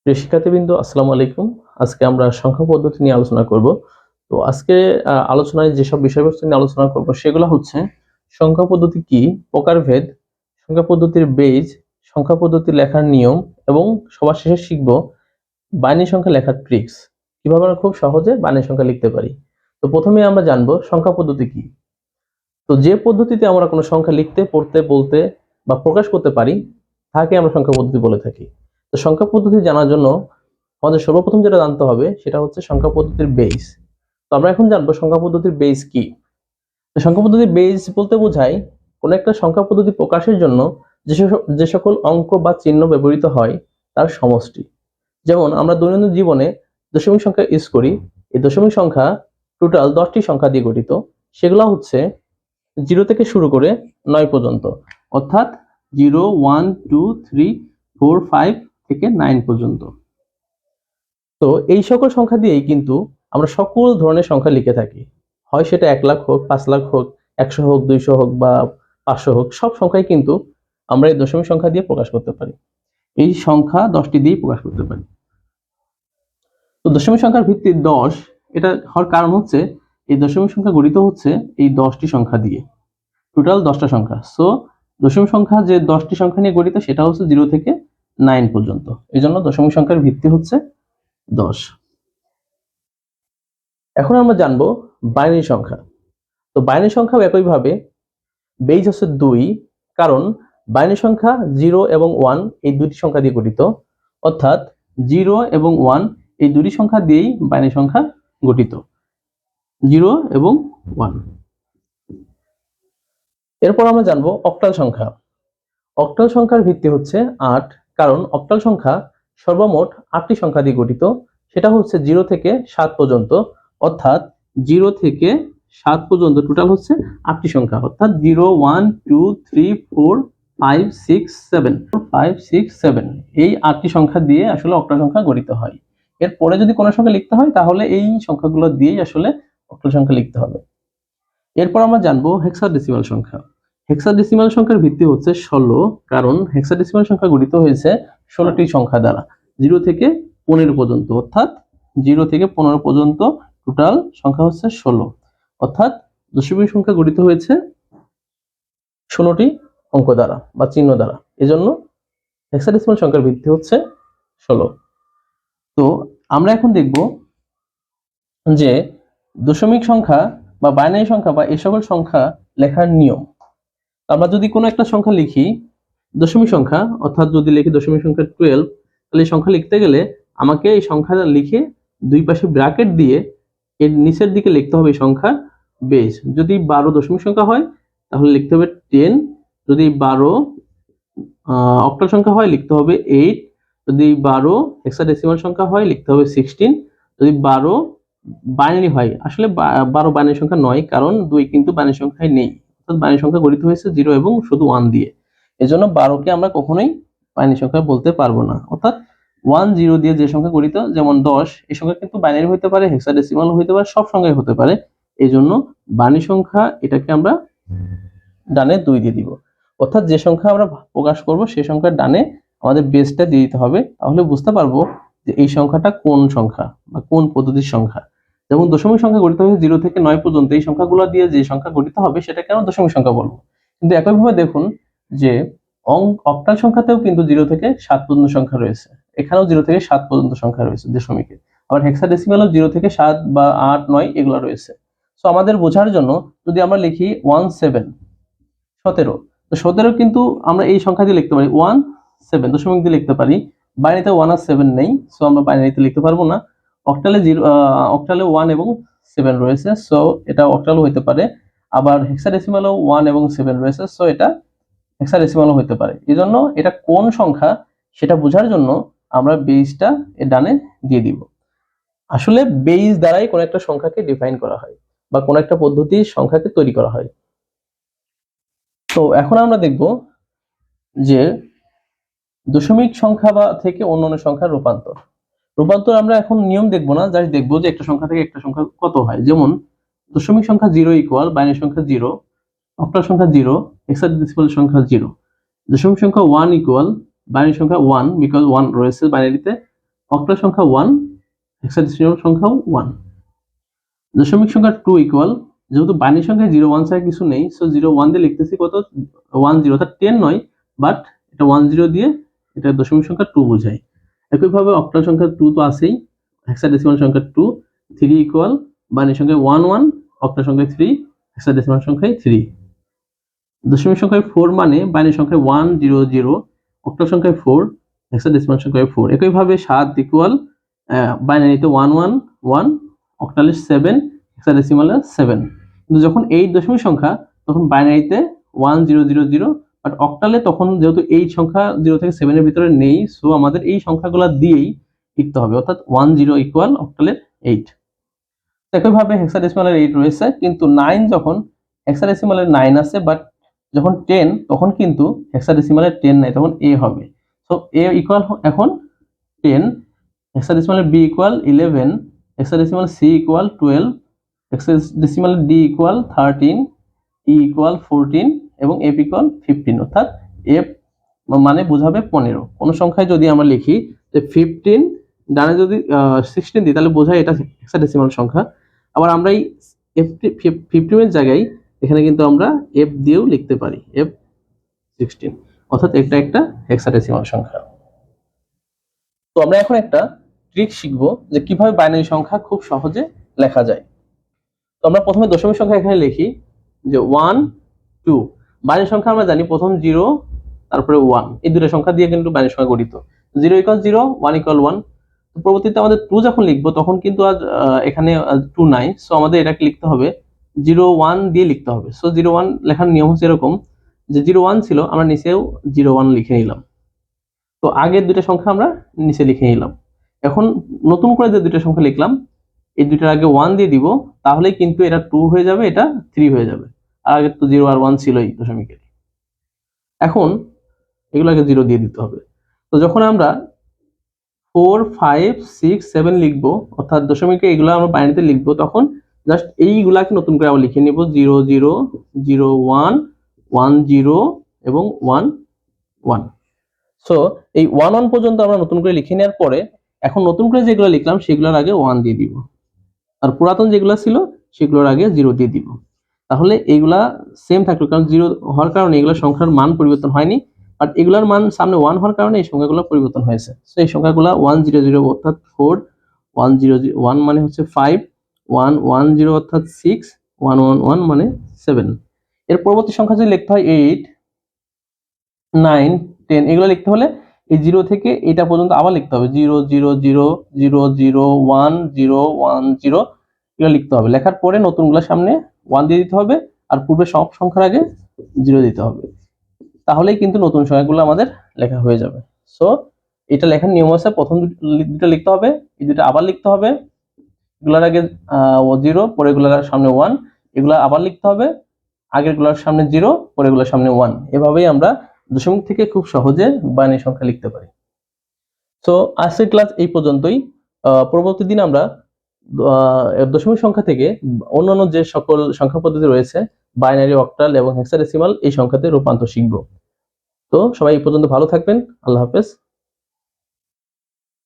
প্রিয় শিক্ষার্থীবৃন্দ, আসসালামু আলাইকুম। আজকে আমরা সংখ্যা পদ্ধতি নিয়ে আলোচনা করব। তো আজকে আলোচনায় যেসব বিষয়বস্তু নিয়ে আলোচনা করব সেগুলো হচ্ছে সংখ্যা পদ্ধতি কি, প্রকারভেদ, সংখ্যা পদ্ধতির বেজ, সংখ্যা পদ্ধতি লেখার নিয়ম এবং সবার শেষে শিখব বাইনারি সংখ্যা লেখার ট্রিক্স। কিভাবে আমরা খুব সহজে বাইনারি সংখ্যা লিখতে পারি। তো প্রথমে আমরা জানবো সংখ্যা পদ্ধতি কি। তো যে পদ্ধতিতে আমরা কোনো সংখ্যা লিখতে, পড়তে, বলতে বা প্রকাশ করতে পারি তাকে আমরা সংখ্যা পদ্ধতি বলে থাকি। তো সংখ্যা পদ্ধতি জানার জন্য আমাদের সর্বপ্রথম যেটা জানতে হবে সেটা হচ্ছে সংখ্যা পদ্ধতির বেস। তো আমরা এখন জানবো সংখ্যা পদ্ধতির বেস কি। তো সংখ্যা পদ্ধতির বেস বলতে বোঝায় কোন একটা সংখ্যা পদ্ধতি প্রকাশের জন্য যে সকল অঙ্ক বা চিহ্ন ব্যবহৃত হয় তার সমষ্টি। যেমন আমরা দৈনন্দিন জীবনে দশমিক সংখ্যা ইউজ করি। এই দশমিক সংখ্যা টোটাল 10টি সংখ্যা দিয়ে গঠিত। সেগুলো হচ্ছে 0 থেকে শুরু করে 9 পর্যন্ত, অর্থাৎ 0, 1, 2, 3, 4, 5 থেকে 9 পর্যন্ত। তো এই সকল সংখ্যা দিয়েই কিন্তু আমরা সকল ধরনের সংখ্যা লিখে থাকি। হয় সেটা 1 লাখ হোক, 5 লাখ হোক, 100 হোক, 200 হোক বা 500 হোক, সব সংখ্যাই কিন্তু আমরা এই দশমিক সংখ্যা দিয়ে প্রকাশ করতে পারি। এই সংখ্যা 10টি দিয়েই প্রকাশ করতে পারি। তো দশমিক সংখ্যার ভিত্তি 10, এটা হওয়ার কারণ হচ্ছে এই দশমিক সংখ্যা গঠিত হচ্ছে এই 10টি সংখ্যা দিয়ে, টোটাল 10টা সংখ্যা। সো দশমিক সংখ্যা যে 10টি সংখ্যা নিয়ে গঠিত সেটা হচ্ছে 0 থেকে 9 পর্যন্ত। এই জন্য দশমিক সংখ্যার ভিত্তি হচ্ছে 10। এখন আমরা জানবো বাইনারি সংখ্যা। তো বাইনারি সংখ্যাও একইভাবে বেজ হচ্ছে 2, কারণ বাইনারি সংখ্যা 0 এবং 1 এই দুটি সংখ্যা দিয়ে গঠিত, অর্থাৎ 0 এবং 1 এই দুটি সংখ্যা দিয়েই বাইনারি সংখ্যা গঠিত, 0 এবং 1। এরপর আমরা জানবো অক্টাল সংখ্যা। অক্টাল সংখ্যার ভিত্তি হচ্ছে 8, কারণ অক্টাল সংখ্যা সর্বমোট 8টি সংখ্যা দিয়ে গঠিত। সেটা হচ্ছে 0 থেকে 7 পর্যন্ত, অর্থাৎ 0 থেকে 7 পর্যন্ত টোটাল হচ্ছে 8টি সংখ্যা, অর্থাৎ 0, 1, 2, 3, 4, 5, 6, 7, 5, 6, 7 এই 8টি সংখ্যা দিয়ে আসলে অক্টাল সংখ্যা গঠিত হয়। এরপরে যদি কোনো সংখ্যা লিখতে হয় তাহলে এই সংখ্যাগুলো দিয়েই আসলে অক্টাল সংখ্যা লিখতে হবে। এরপর আমরা জানবো হেক্সাডেসিমাল সংখ্যা। হেক্সাডেসিমাল সংখ্যার ভিত্তি হচ্ছে 16, কারণ হেক্সাডেসিমাল সংখ্যা গঠিত হয়েছে 16টি সংখ্যা দ্বারা, 0 থেকে 15 পর্যন্ত, অর্থাৎ 0 থেকে 15 পর্যন্ত টোটাল সংখ্যা হচ্ছে 16, অর্থাৎ দশমিক সংখ্যা গঠিত হয়েছে 16টি অঙ্ক দ্বারা বা চিহ্ন দ্বারা। এজন্য হেক্সাডেসিমাল সংখ্যার ভিত্তি হচ্ছে 16। তো আমরা এখন দেখব যে দশমিক সংখ্যা বা বাইনারি সংখ্যা বা এই সকল সংখ্যা লেখার নিয়ম। আমরা যদি কোনো একটা সংখ্যা লিখি দশমিক সংখ্যা, অর্থাৎ যদি লিখি দশমিক সংখ্যা 12, তাহলে এই সংখ্যা লিখতে গেলে আমাকে এই সংখ্যাটা লিখে দুই পাশে ব্র্যাকেট দিয়ে এর নিচের দিকে লিখতে হবে এই সংখ্যা বেস। যদি 12 দশমিক সংখ্যা হয় তাহলে লিখতে হবে 10, যদি 12 অক্টাল সংখ্যা হয় লিখতে হবে 8, যদি 12 হেক্সাডেসিমাল সংখ্যা হয় লিখতে হবে 16, যদি 12 বাইনারি হয়, আসলে 12 বাইনারি সংখ্যা নয়, কারণ 2 কিন্তু বাইনারি সংখ্যায় নেই, অর্থাৎ বাইনারি সংখ্যা গঠিত হয়েছে 0 এবং শুধু 1 দিয়ে। এজন্য 12কে আমরা কখনোই বাইনারি সংখ্যা বলতে পারবো না, অর্থাৎ 1, 0 দিয়ে যে সংখ্যা গঠিত, যেমন 10, এই সংখ্যা কিন্তু বাইনারি হতে পারে, হেক্সাডেসিমাল হতে পারে, সব সংখ্যাই হতে পারে। এজন্য বাইনারি সংখ্যা এটাকে আমরা ডানে 2 দিয়ে দিব, অর্থাৎ যে সংখ্যা আমরা প্রকাশ করব সেই সংখ্যার ডানে আমাদের বেসটা দিয়ে দিতে হবে, তাহলে বুঝতে পারবো যে এই সংখ্যাটা কোন সংখ্যা বা কোন পদ্ধতির সংখ্যা। যেমন দশমিক সংখ্যা গঠিত হয়েছে 0 থেকে 9 পর্যন্ত, এই সংখ্যাগুলো দিয়ে যে সংখ্যা গঠিত হবে সেটাকে আমরা দশমিক সংখ্যা বলবো। কিন্তু একইভাবে দেখুন যে অক্টাল সংখ্যাতেও কিন্তু 0 থেকে 7 পর্যন্ত সংখ্যা রয়েছে, এখানেও 0 থেকে 7 পর্যন্ত সংখ্যা রয়েছে দশমিকে। আবার হেক্সাডেসিমালও 0 থেকে 7 বা 8, 9 এগুলো রয়েছে। সো আমাদের বোঝার জন্য যদি আমরা লিখি 17, তো 17 কিন্তু আমরা এই সংখ্যা দিয়ে লিখতে পারি, 17 দশমিক দিয়ে লিখতে পারি। বাইনারিতে 1 আর 7 নেই, সো আমরা বাইনারিতে লিখতে পারবো না। অক্টালে 0, অক্টালে 1 এবং 7 রয়েছে, সো এটা অক্টালও হতে পারে। আবার হেক্সাডেসিমালও 1 এবং 7 রয়েছে, সো এটা হেক্সাডেসিমালও হতে পারে। এজন্য এটা কোন সংখ্যা সেটা বোঝার জন্য আমরা বেসটা এর ডানে দিয়ে দিব। আসলে বেস দ্বারাই কোন একটা সংখ্যাকে ডিফাইন করা হয় বা কোন একটা পদ্ধতির সংখ্যাকে তৈরি করা হয়। তো এখন আমরা দেখব যে দশমিক সংখ্যা বা থেকে অন্যান্য সংখ্যার রূপান্তর আমরা এখন নিয়ম দেখব না, জাস্ট দেখব যে একটা সংখ্যা থেকে একটা সংখ্যা কত হয়। যেমন দশমিক সংখ্যা 0 ইকুয়াল বাইনারি সংখ্যা 0, অক্টাল সংখ্যা 0, হেক্সাডেসিমাল সংখ্যা 0। দশমিক সংখ্যা 1 ইকুয়াল বাইনারি সংখ্যা 1, বিকজ 1 রয়েছে বাইনারিতে, অক্টাল সংখ্যা 1, হেক্সাডেসিমাল সংখ্যাও 1। দশমিক সংখ্যা 2 ইকুয়াল, যেহেতু বাইনারি সংখ্যায় 0 1 ছাড়া কিছু নেই, সো 0 1 দিয়ে লিখতেছি কত 1 0, অর্থাৎ 10 নয়, বাট এটা 1 0 দিয়ে এটা দশমিক সংখ্যা 2 বোঝায়। একইভাবে অক্টাল সংখ্যা 2 তো আছেই, হেক্সাডেসিমাল সংখ্যা 2, 3 ইকুয়াল বাইনারি সংখ্যায় 1 1, অক্টাল সংখ্যায় 3, হেক্সাডেসিমাল সংখ্যায় 3। দশমিক সংখ্যায় 4 মানে বাইনারি সংখ্যায় 1 0 0, অক্টাল সংখ্যায় 4, হেক্সাডেসিমাল সংখ্যায় 4। একইভাবে 7 ইকুয়াল বাইনারিতে 1 1 1, অক্টালে 7, হেক্সাডেসিমালে 7। কিন্তু যখন 8 দশমিক সংখ্যা তখন বাইনারিতে 1 0 0 0, বাট অক্টালে তখন যেহেতু 8 সংখ্যা 0 থেকে 7 এর ভিতরে নেই, সো আমাদের এই সংখ্যাগুলো দিয়েই লিখতে হবে, অর্থাৎ 1 0 ইকুয়াল অক্টালে 8। একইভাবে হেক্সাডেসিমালের 8 রয়েছে, কিন্তু 9 যখন হেক্সাডেসিমালের 9 আছে, বাট যখন 10 তখন কিন্তু হেক্সাডেসিমালের 10 নাই, তখন a হবে। সো a ইকুয়াল এখন 10, হেক্সাডেসিমালের b equal 11, hexadecimal c equal 12, হেক্সাডেসিমালের d equal 13, e equal 14 এবং f ইকুয়াল 15, অর্থাৎ f মানে বোঝাবে 15। কোন সংখ্যায় যদি আমরা লিখি যে 15 ডানে যদি 16 দিই তাহলে বোঝায় এটা হেক্সাডেসিমাল সংখ্যা। আবার আমরা এই f15 এর জায়গায় এখানে কিন্তু আমরা f দিয়েও লিখতে পারি, f16, অর্থাৎ এটা একটা হেক্সাডেসিমাল সংখ্যা। তো আমরা এখন একটা ট্রিক শিখবো যে কিভাবে বাইনারি সংখ্যা খুব সহজে লেখা যায়। তো আমরা প্রথমে দশমিক সংখ্যা এখানে লিখি যে 1 2। বাইনারি সংখ্যা আমরা জানি প্রথম 0 তারপরে 1, এই দুটো সংখ্যা দিয়ে কিন্তু বাইনারি সংখ্যা গঠিত। 0 ইকুয়াল 0, 1 ইকুয়াল 1। তো পরবর্তীতে আমাদের 2 যখন লিখবো তখন কিন্তু আর এখানে 2 নাই, সো আমাদের এটাকে লিখতে হবে 0 1 দিয়ে লিখতে হবে। সো 0 1 লেখার নিয়ম হচ্ছে এরকম যে 0 1 ছিল, আমরা নিচেও 0 1 লিখে নিলাম। তো আগের দুটো সংখ্যা আমরা নিচে লিখে নিলাম। এখন নতুন করে যে দুটো সংখ্যা লিখলাম এই দুইটার আগে 1 দিয়ে দিব, তাহলেই কিন্তু এটা 2 হয়ে যাবে, এটা 3 হয়ে যাবে। আর আগে তো 0 আর 1 ছিলই দশমিকের। এখন এগুলোকে 0 দিয়ে দিতে হবে। তো যখন আমরা 4 5 6 7 লিখবো, অর্থাৎ দশমিকে এগুলো আমরা বাইনারিতে লিখবো, তখন জাস্ট এইগুলাকে নতুন করে আবার লিখে নিব 0 0 0 1 1 0 এবং 1 1। সো এই 1 1 পর্যন্ত আমরা নতুন করে লিখে নেওয়ার পরে এখন নতুন করে যেগুলো লিখলাম সেগুলোর আগে 1 দিয়ে দিব, আর পুরাতন যেগুলো ছিল সেগুলোর আগে 0 দিয়ে দিব। তাহলে এইগুলা সেম থাকলো, কারণ 0 হওয়ার কারণে এগুলো সংখ্যার মান পরিবর্তন হয়নি, বাট এগুলার মান সামনে 1 হওয়ার কারণে এই সংখ্যাগুলো পরিবর্তন হয়েছে। সো এই সংখ্যাগুলো 1 0 0 অর্থাৎ 4, 1 0 0 1 মানে হচ্ছে 5, 1 1 0 অর্থাৎ 6, 1 1 1 মানে 7। এর পরবর্তী সংখ্যা যদি লিখতে হয় 8 9 10, এগুলো লিখতে হলে এই 0 থেকে এটা পর্যন্ত আবার লিখতে হবে 0 0 0 0 0 1 0 1 0, এগুলো লিখতে হবে। লেখার পরে নতুনগুলোর সামনে 1 দিয়ে দিতে হবে, আর পূর্বে সব সংখ্যার আগে 0 দিতে হবে, তাহলেই কিন্তু নতুন সংখ্যাগুলো আমাদের লেখা হয়ে যাবে। সো এটা লেখার নিয়ম আছে, প্রথম দুটো লিখতে হবে, এই দুটো আবার লিখতে হবে, এগুলোর আগে 0, পরে এগুলোর সামনে 1, এগুলো আবার লিখতে হবে, আগের গুলোর সামনে 0, পরে এগুলোর সামনে 1। এভাবেই আমরা দশমিক থেকে খুব সহজে বাইনারি সংখ্যা লিখতে পারি। সো আজকের ক্লাস এই পর্যন্তই। পরবর্তী দিন আমরা দশমিক সংখ্যা থেকে অন্যান্য যে সকল সংখ্যা পদ্ধতি রয়েছে বাইনারি, অক্টাল এবং হেক্সাডেসিমাল, এই সংখ্যাতে রূপান্তর শিখব। তো সবাই এই পর্যন্ত ভালো থাকবেন। আল্লাহ হাফেজ।